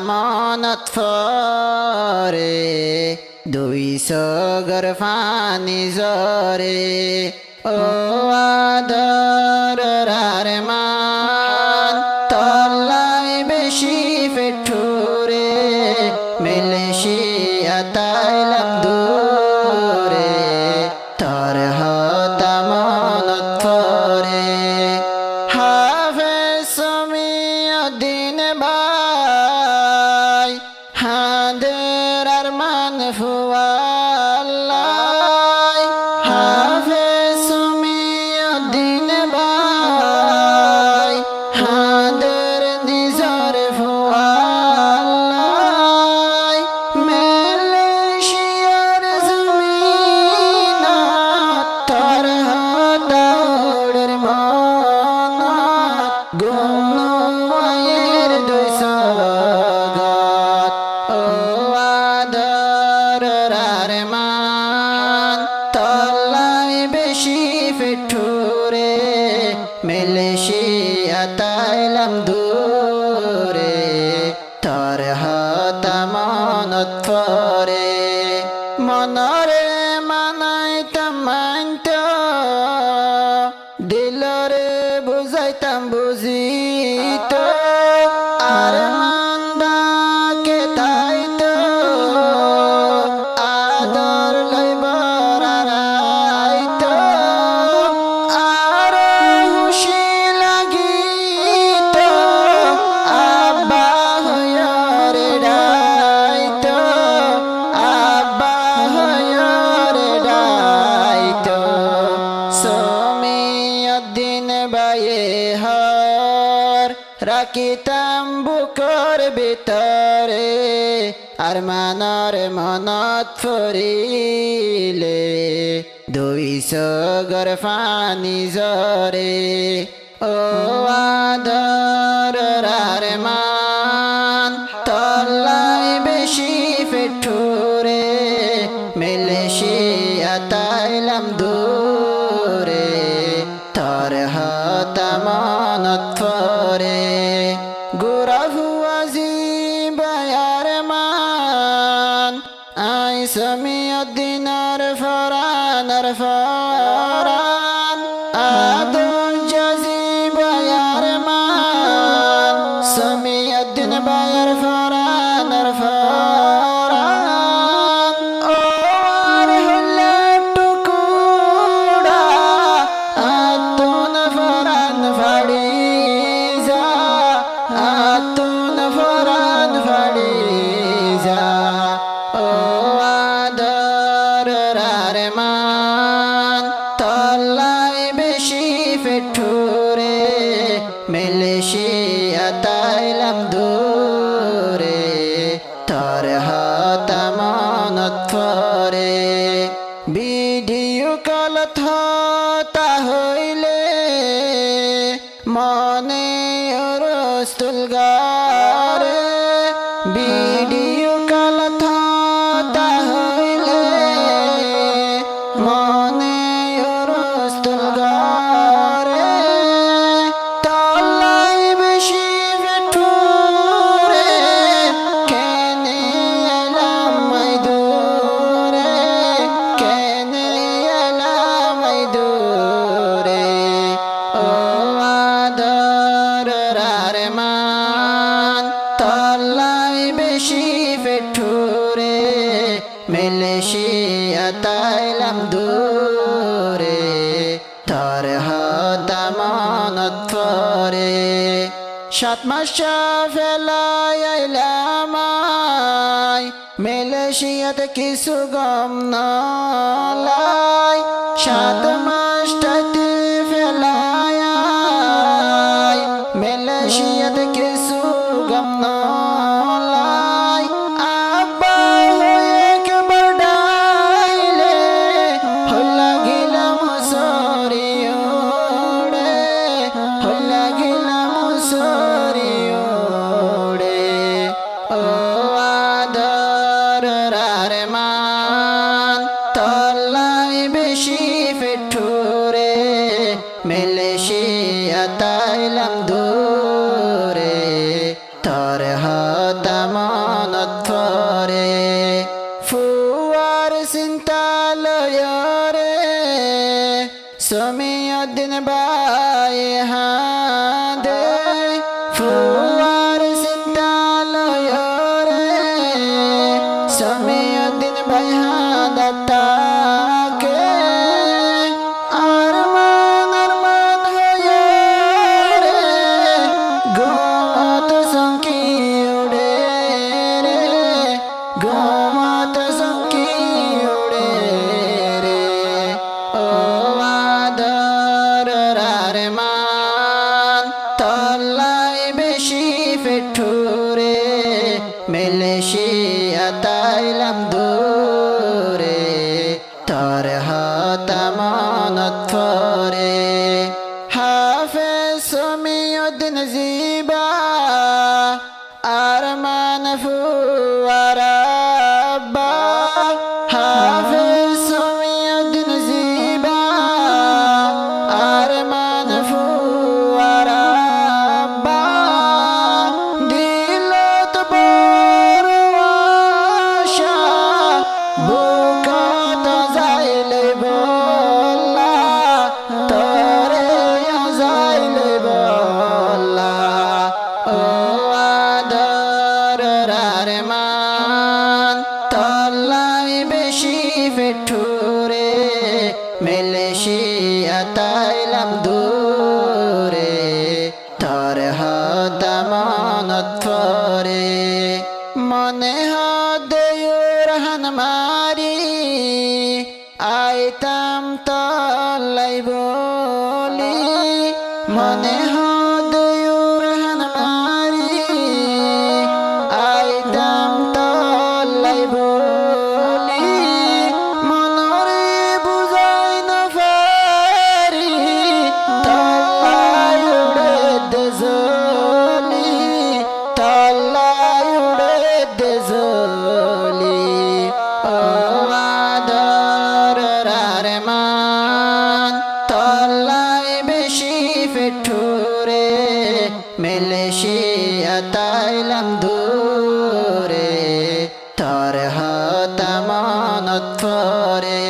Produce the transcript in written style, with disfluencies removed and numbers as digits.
মনত ফরে 200 গর ফানি জরে ও আদর মান তলাই বেশি ফেঠুরে মিলেশিয়া তাইলাম দূরে তোর হতা মনত ফরে হাফেজ সমিউদ্দিন ভাই হাদের আরমান ফুয়াল্লাই হাফেজ সমিউদ্দিন ভাই হাদের নিজর ফুয়াল্লাই মালয়েশিয়ার জমিনত তোর হতাউড়ের মনত গুণমায়ের 200 গাত ও আদর মান তলাই বেশি ফেঠুরে মিলেশিয়া তাইলাম দূরে তোর হতা মনত ফরে মনরে মানাইতাম মানত দিলরে বুঝাইতাম বুঝিত আর মান্দাকে তাইতো আদর লইবার আইতো আর খুশি লাগিত আব্বা হইরে ডাইতো আব্বা হইরে ডাইতো সমিউদ্দিন ভাইয়ে হর রাখিতাম বুকর ভিতরে আর মানর মনত ফরিলে 200 গর ফানি জরে ও আদর মান তলাই বেশি ফেঠুরে মিলেশিয়া তাইলাম দূরে তোর হতা মনত ফরে গোরা ফুয়াজি বায়ার মান আই সমিউদ্দিনার ফরানার ফরান আদর জাজি বায়ার মান সমিউদ্দিন বায়ার ফরানার ফরান ও আর হলে টুকুড়া আতুন ফরান ফাড়ি যা আতুন ফরান ফাড়ি যা ও আদর মান তলাই বেশি ফেঠুরে মিলেশিয়া তাইলাম দূরে তোর হতা মনত ফরে ভিডিও কলত হতা হইলে মনে রস্তুল গারে ভিডিও কলত হতা হইলে মনে রস্তুল গারে তলাই বেশি ফেঠুরে কেনে এলাম মাই দূরে কেনে এলাম মাই দূরে ও আদর মান তলাই বেশি ফেঠুরে মিলেশিয়া তাইলাম দূরে তোর হতা মনত ফরে 7 মাস ফেলাই আইলাম মিলেশিয়াতে কিছু গম নলাই 7 মাস টাইতে ফেলাই মিলেশিয়াতে কিছু গম নলাই আব্বা একবার ডাইলে হল্লা গিলাম সরিওড়ে হল্লা গিলাম সরিওড়ে ও আদর মান তলাই বেশি ফেঠুরে মিলেশিয়া তাইলাম দূরে তোর হতা চিন্তালয়রে সমীউদ্দিন ভাই হাঁদে ফুয়ার চিন্তালয়রে সমীউদ্দিন ভাই হাঁদাতাকে আরমান আরমান হয়ে রে ঘুমত সঙ্কি উড়ে রে ঘুমত সঙ্কি উড়ে রে ও আদর আরমান তল্লাই বেশি ফেঠুরে মেলেশিয়া তাইলাম দূরে তোর হতামনত ফরে হাফেজ সমীউদ্দিন জিবা আরমান ফুয়ার আব্বা হাফেজ সমীউদ্দিন জিবা আরমান ফুয়ার আব্বা দিলত বড় আশা বুকত যাইলে বল্লা তরে যাইলে বল্লা ও আদর আরমান তল্লাই বেশি ফেঠুরে মেলেশিয়া তাইলাম দূরে তোর হতামনত ফরে মনে হদয়ুর হানমারি আইতাম তল্লাই বলি মনে হদয়ুর হানমারি আইতাম তল্লাই বলি মনরে বুঝাই না পারি তল্লাই উড়ে দেজলি তল্লাই উড়ে দেজলি ও আদর আরমান তল্লাই বেশি ফেঠুরে মেলেশিয়া তাইলাম দূরে তোর হতামনত ফরে